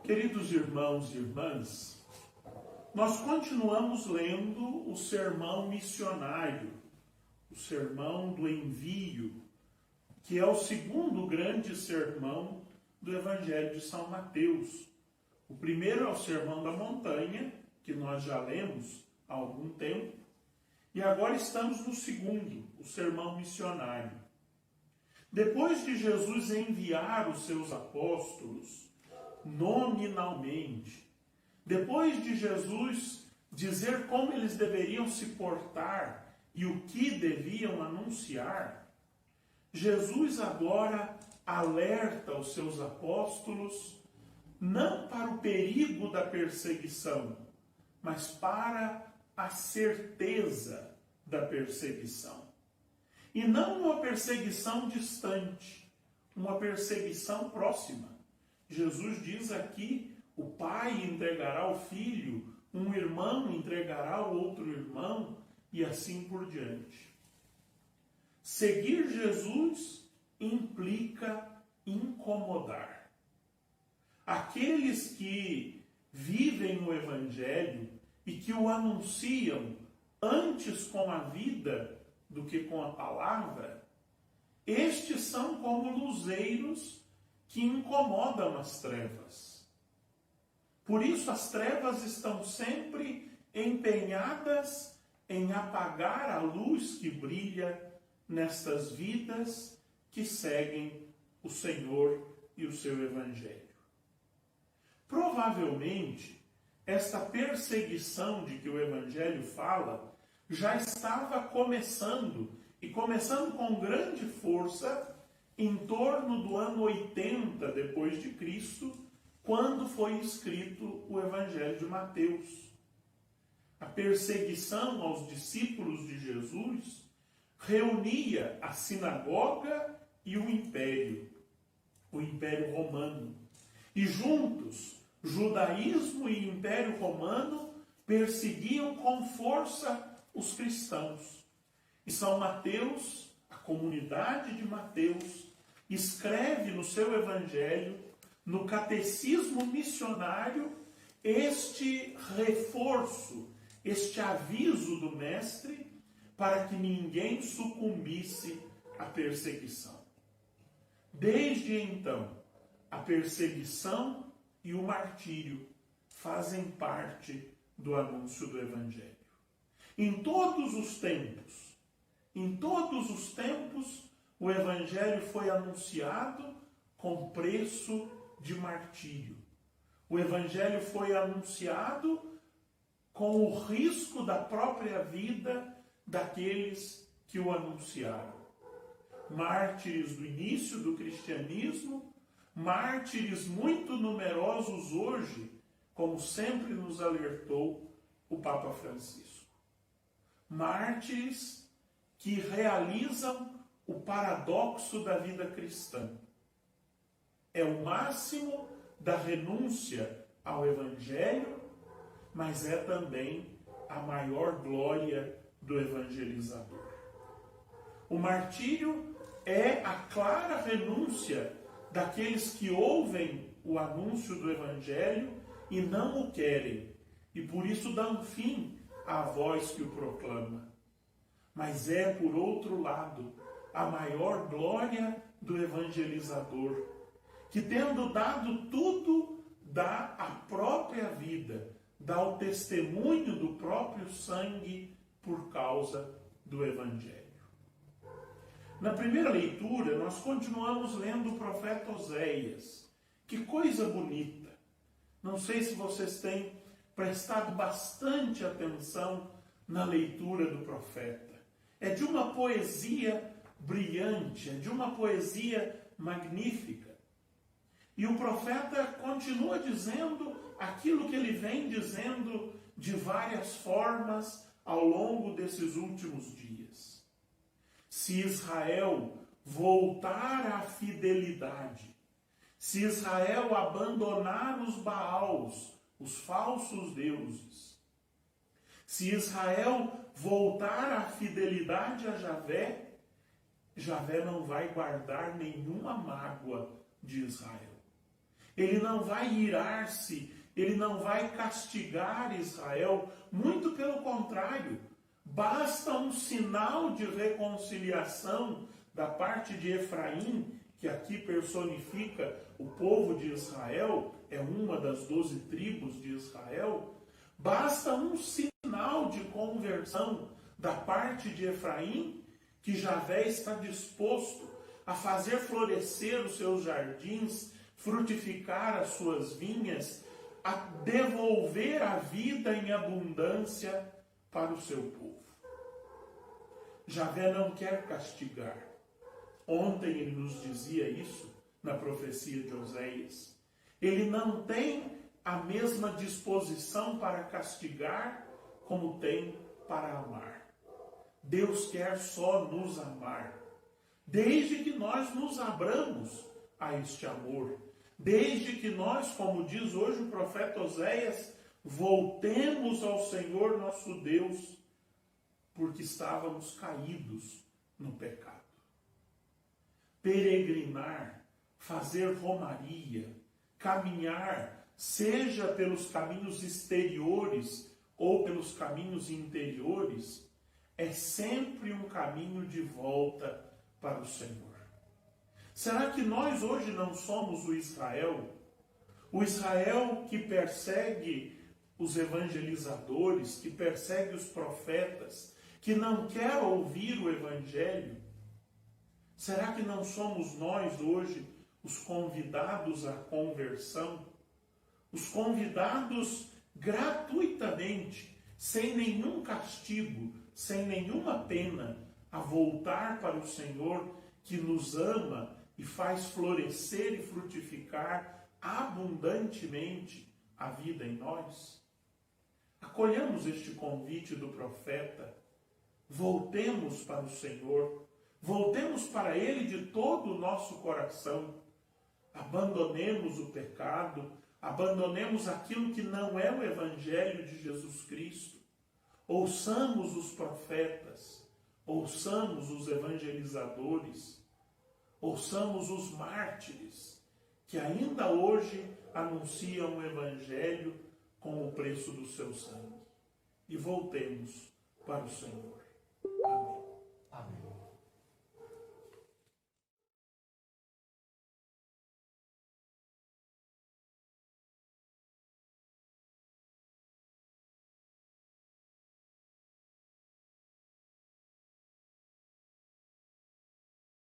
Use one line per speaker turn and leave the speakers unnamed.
Queridos irmãos e irmãs, nós continuamos lendo o sermão missionário, o sermão do envio, que é o segundo grande sermão do Evangelho de São Mateus. O primeiro é o Sermão da Montanha, que nós já lemos há algum tempo, e agora estamos no segundo, o sermão missionário. Depois de Jesus enviar os seus apóstolos nominalmente, depois de Jesus dizer como eles deveriam se portar e o que deviam anunciar, Jesus agora alerta os seus apóstolos não para o perigo da perseguição, mas para a certeza da perseguição. E não uma perseguição distante, uma perseguição próxima. Jesus diz aqui, o pai entregará o filho, um irmão entregará o outro irmão, e assim por diante. Seguir Jesus implica incomodar. Aqueles que vivem o Evangelho e que o anunciam antes com a vida do que com a palavra, estes são como luzeiros que incomodam as trevas. Por isso as trevas estão sempre empenhadas em apagar a luz que brilha nestas vidas que seguem o Senhor e o seu Evangelho. Provavelmente, esta perseguição de que o Evangelho fala já estava começando, e começando com grande força, em torno do ano 80 depois de Cristo, quando foi escrito o Evangelho de Mateus. A perseguição aos discípulos de Jesus reunia a sinagoga e o Império Romano. E juntos, judaísmo e Império Romano perseguiam com força os cristãos. E São Mateus, a comunidade de Mateus, escreve no seu Evangelho, no catecismo missionário, este reforço, este aviso do Mestre, para que ninguém sucumbisse à perseguição. Desde então, a perseguição e o martírio fazem parte do anúncio do Evangelho. Em todos os tempos, o Evangelho foi anunciado com preço de martírio. O Evangelho foi anunciado com o risco da própria vida daqueles que o anunciaram. Mártires do início do cristianismo, mártires muito numerosos hoje, como sempre nos alertou o Papa Francisco. Mártires que realizam o paradoxo da vida cristã. É o máximo da renúncia ao Evangelho, mas é também a maior glória do evangelizador. O martírio é a clara renúncia daqueles que ouvem o anúncio do Evangelho e não o querem, e por isso dão fim à voz que o proclama. Mas é, por outro lado, a maior glória do evangelizador, que tendo dado tudo, dá a própria vida, dá o testemunho do próprio sangue por causa do Evangelho. Na primeira leitura, nós continuamos lendo o profeta Oséias. Que coisa bonita! Não sei se vocês têm prestado bastante atenção na leitura do profeta. É de uma poesia brilhante, é de uma poesia magnífica. E o profeta continua dizendo aquilo que ele vem dizendo de várias formas ao longo desses últimos dias. Se Israel voltar à fidelidade, se Israel abandonar os Baals, os falsos deuses, se Israel voltar à fidelidade a Javé, Javé não vai guardar nenhuma mágoa de Israel. Ele não vai irar-se, ele não vai castigar Israel, muito pelo contrário. Basta um sinal de reconciliação da parte de Efraim, que aqui personifica o povo de Israel, é uma das 12 tribos de Israel. Basta um sinal de conversão da parte de Efraim, que Javé está disposto a fazer florescer os seus jardins, frutificar as suas vinhas, a devolver a vida em abundância para o seu povo. Javé não quer castigar. Ontem ele nos dizia isso na profecia de Oséias. Ele não tem a mesma disposição para castigar como tem para amar. Deus quer só nos amar, desde que nós nos abramos a este amor, desde que nós, como diz hoje o profeta Oséias, voltemos ao Senhor nosso Deus, porque estávamos caídos no pecado. Peregrinar, fazer romaria, caminhar, seja pelos caminhos exteriores ou pelos caminhos interiores, é sempre um caminho de volta para o Senhor. Será que nós hoje não somos o Israel que persegue os evangelizadores, que persegue os profetas, que não quer ouvir o Evangelho? Será que não somos nós hoje os convidados à conversão? Os convidados gratuitamente, sem nenhum castigo, sem nenhuma pena, a voltar para o Senhor que nos ama e faz florescer e frutificar abundantemente a vida em nós? Acolhamos este convite do profeta, voltemos para o Senhor, voltemos para Ele de todo o nosso coração, abandonemos o pecado, abandonemos aquilo que não é o Evangelho de Jesus Cristo, ouçamos os profetas, ouçamos os evangelizadores, ouçamos os mártires, que ainda hoje anunciam o Evangelho com o preço do seu sangue. E voltemos para o Senhor. Amém.
Amém.